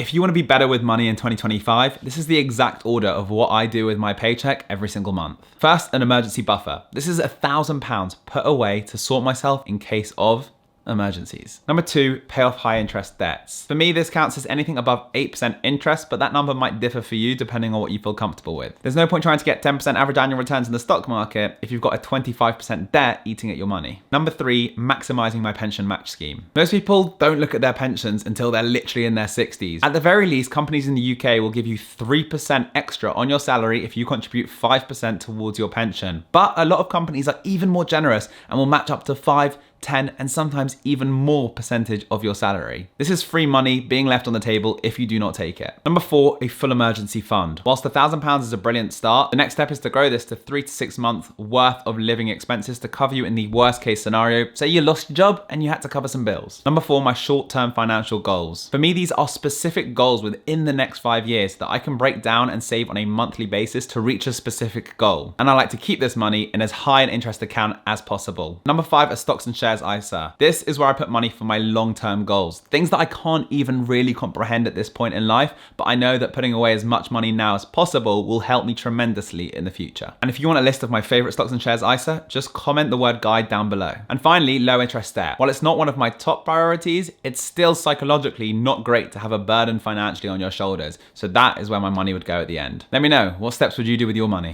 If you want to be better with money in 2025, this is the exact order of what I do with my paycheck every single month. First, an emergency buffer. This is £1,000 put away to sort myself in case of emergencies. Number 2, pay off high interest debts. For me, this counts as anything above 8% interest, but that number might differ for you depending on what you feel comfortable with. There's no point trying to get 10% average annual returns in the stock market if you've got a 25% debt eating at your money. Number 3, maximizing my pension match scheme. Most people don't look at their pensions until they're literally in their 60s. At the very least, companies in the UK will give you 3% extra on your salary if you contribute 5% towards your pension. But a lot of companies are even more generous and will match up to 5, 10, and sometimes even more percentage of your salary. This is free money being left on the table if you do not take it. Number 4, a full emergency fund. Whilst £1,000 is a brilliant start, the next step is to grow this to 3 to 6 months worth of living expenses to cover you in the worst case scenario. Say you lost your job and you had to cover some bills. Number 4, my short-term financial goals. For me, these are specific goals within the next 5 years that I can break down and save on a monthly basis to reach a specific goal. And I like to keep this money in as high an interest account as possible. Number 5, a stocks and shares ISA. This is where I put money for my long-term goals. Things that I can't even really comprehend at this point in life, but I know that putting away as much money now as possible will help me tremendously in the future. And if you want a list of my favorite stocks and shares ISA, just comment the word guide down below. And finally, low interest debt. While it's not one of my top priorities, it's still psychologically not great to have a burden financially on your shoulders. So that is where my money would go at the end. Let me know, what steps would you do with your money?